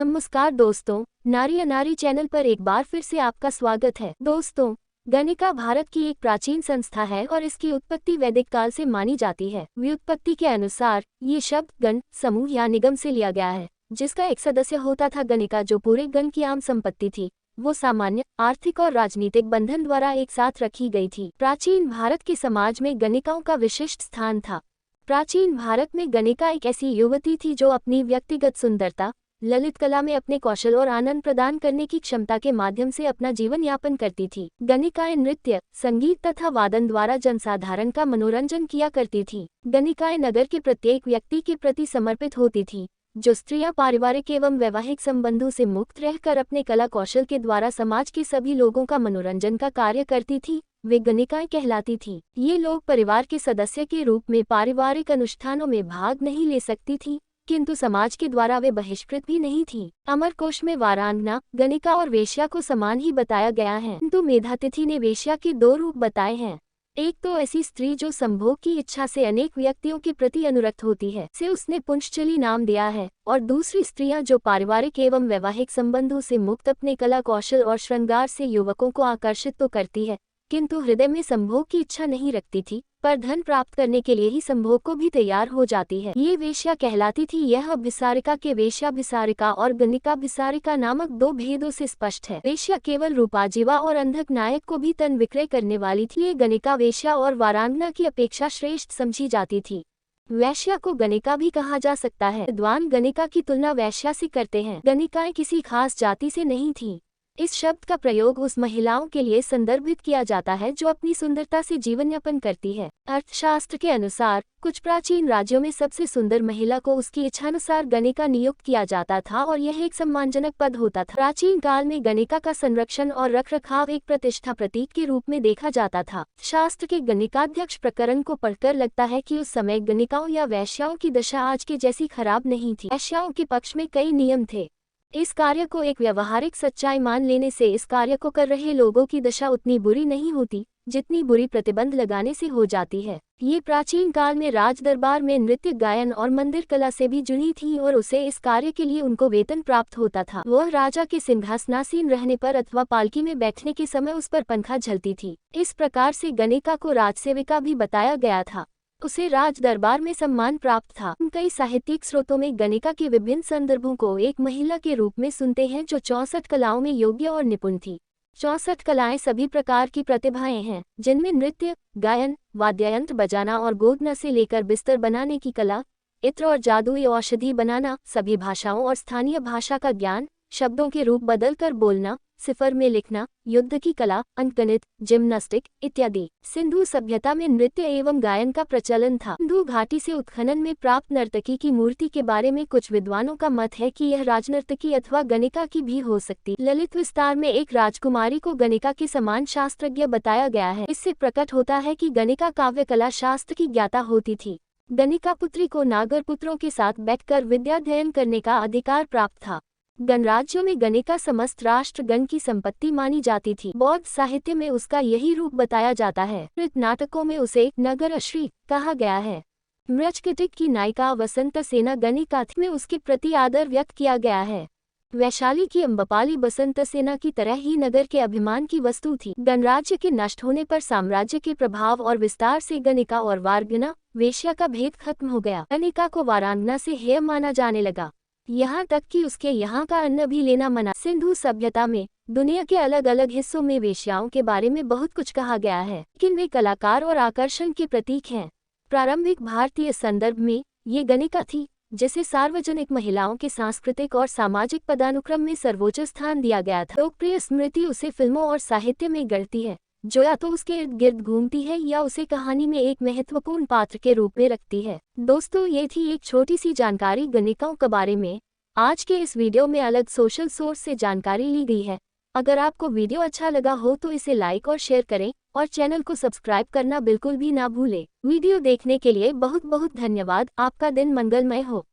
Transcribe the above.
नमस्कार दोस्तों, नारी अनारी चैनल पर एक बार फिर से आपका स्वागत है। दोस्तों, गणिका भारत की एक प्राचीन संस्था है और इसकी उत्पत्ति वैदिक काल से मानी जाती है। व्युत्पत्ति के अनुसार ये शब्द गण, समूह या निगम से लिया गया है, जिसका एक सदस्य होता था गणिका, जो पूरे गण की आम संपत्ति थी। वो सामान्य, आर्थिक और राजनीतिक बंधन द्वारा एक साथ रखी गई थी। प्राचीन भारत के समाज में गणिकाओं का विशिष्ट स्थान था। प्राचीन भारत में गणिका एक ऐसी युवती थी जो अपनी व्यक्तिगत सुंदरता, ललित कला में अपने कौशल और आनंद प्रदान करने की क्षमता के माध्यम से अपना जीवन यापन करती थी। गणिकाएं नृत्य, संगीत तथा वादन द्वारा जनसाधारण का मनोरंजन किया करती थी। गणिकाएं नगर के प्रत्येक व्यक्ति के प्रति समर्पित होती थी। जो स्त्रियां पारिवारिक एवं वैवाहिक संबंधों से मुक्त रहकर अपने कला कौशल के द्वारा समाज के सभी लोगों का मनोरंजन का कार्य करती थी, वे गणिकाएं कहलाती थी। ये लोग परिवार के सदस्य के रूप में पारिवारिक अनुष्ठानों में भाग नहीं ले सकती थी, किंतु समाज के द्वारा वे बहिष्कृत भी नहीं थी। अमरकोश में वारांगना, गणिका और वेश्या को समान ही बताया गया है, किंतु मेधातिथि ने वेश्या के दो रूप बताए हैं। एक तो ऐसी स्त्री जो संभोग की इच्छा से अनेक व्यक्तियों के प्रति अनुरक्त होती है, से उसने पुंश्चली नाम दिया है, और दूसरी स्त्रियां जो पारिवारिक एवं वैवाहिक संबंधों से मुक्त अपने कला कौशल और श्रृंगार से युवकों को आकर्षित तो करती है, किंतु हृदय में संभोग की इच्छा नहीं रखती थी, पर धन प्राप्त करने के लिए ही संभोग को भी तैयार हो जाती है। ये वेश्या कहलाती थी। यह अभिसारिका के वेश्याभिसारिका और गणिकाभिसारिका नामक दो भेदों से स्पष्ट है। वेश्या केवल रूपाजीवा और अंधक नायक को भी तन विक्रय करने वाली थी। ये गणिका वेश्या और वारांगना की अपेक्षा श्रेष्ठ समझी जाती थी। वैश्या को गणिका भी कहा जा सकता है। विद्वान गणिका की तुलना वैश्या से करते हैं। गणिकाएं किसी खास जाति से नहीं थीं। इस शब्द का प्रयोग उस महिलाओं के लिए संदर्भित किया जाता है जो अपनी सुंदरता से जीवन यापन करती है। अर्थशास्त्र के अनुसार कुछ प्राचीन राज्यों में सबसे सुंदर महिला को उसकी इच्छानुसार गणिका नियुक्त किया जाता था और यह एक सम्मानजनक पद होता था। प्राचीन काल में गणिका का संरक्षण और रखरखाव एक प्रतिष्ठा प्रतीक के रूप में देखा जाता था। शास्त्र के गणिकाध्यक्ष प्रकरण को पढ़कर लगता है कि उस समय गणिकाओं या वैश्याओं की दशा आज के जैसी खराब नहीं थी। वैश्याओं के पक्ष में कई नियम थे। इस कार्य को एक व्यवहारिक सच्चाई मान लेने से इस कार्य को कर रहे लोगों की दशा उतनी बुरी नहीं होती जितनी बुरी प्रतिबंध लगाने से हो जाती है। ये प्राचीन काल में राज दरबार में नृत्य, गायन और मंदिर कला से भी जुड़ी थी और उसे इस कार्य के लिए उनको वेतन प्राप्त होता था। वह राजा के सिंहासनासीन रहने पर अथवा पालकी में बैठने के समय उस पर पंखा झलती थी। इस प्रकार से गणिका को राजसेविका भी बताया गया था। उसे राज दरबार में सम्मान प्राप्त था। कई साहित्यिक स्रोतों में गणिका के विभिन्न संदर्भों को एक महिला के रूप में सुनते हैं जो 64 कलाओं में योग्य और निपुण थी। 64 कलाएं सभी प्रकार की प्रतिभाएं हैं, जिनमें नृत्य, गायन, वाद्ययंत्र बजाना और गोदना से लेकर बिस्तर बनाने की कला, इत्र और जादुई औषधि बनाना, सभी भाषाओं और स्थानीय भाषा का ज्ञान, शब्दों के रूप बदलकर बोलना, सिफर में लिखना, युद्ध की कला, अंकगणित, जिम्नास्टिक इत्यादि। सिंधु सभ्यता में नृत्य एवं गायन का प्रचलन था। सिंधु घाटी से उत्खनन में प्राप्त नर्तकी की मूर्ति के बारे में कुछ विद्वानों का मत है कि यह राजनर्तकी अथवा गणिका की भी हो सकती। ललित विस्तार में एक राजकुमारी को गणिका के समान शास्त्रज्ञ बताया गया है। इससे प्रकट होता है कि गणिका काव्य कला शास्त्र की ज्ञाता होती थी। गणिका पुत्री को नागर पुत्रों के साथ बैठकर विद्याध्ययन करने का अधिकार प्राप्त था। गणराज्यों में गणिका समस्त राष्ट्रगण की संपत्ति मानी जाती थी। बौद्ध साहित्य में उसका यही रूप बताया जाता है। नृत्य नाटकों में उसे नगरश्री कहा गया है। मृच्छकटिक की नायिका वसंत सेना गणिका थी, में उसके प्रति आदर व्यक्त किया गया है। वैशाली की अम्बपाली बसंत सेना की तरह ही नगर के अभिमान की वस्तु थी। गणराज्य के नष्ट होने पर साम्राज्य के प्रभाव और विस्तार से गणिका और वारंगना, वेश्या का भेद खत्म हो गया। गणिका को वारांगना से हेय माना जाने लगा, यहाँ तक कि उसके यहाँ का अन्न भी लेना मना। सिंधु सभ्यता में दुनिया के अलग अलग हिस्सों में वेश्याओं के बारे में बहुत कुछ कहा गया है, लेकिन वे कलाकार और आकर्षण के प्रतीक हैं। प्रारंभिक भारतीय संदर्भ में ये गणिका थी, जिसे सार्वजनिक महिलाओं के सांस्कृतिक और सामाजिक पदानुक्रम में सर्वोच्च स्थान दिया गया था। लोकप्रिय स्मृति उसे फिल्मों और साहित्य में गढ़ती है, जो या तो उसके इर्द गिर्द घूमती है या उसे कहानी में एक महत्वपूर्ण पात्र के रूप में रखती है। दोस्तों, ये थी एक छोटी सी जानकारी गणिकाओं के बारे में। आज के इस वीडियो में अलग सोशल सोर्स से जानकारी ली गई है। अगर आपको वीडियो अच्छा लगा हो तो इसे लाइक और शेयर करें और चैनल को सब्सक्राइब करना बिल्कुल भी ना भूलें। वीडियो देखने के लिए बहुत बहुत धन्यवाद। आपका दिन मंगलमय हो।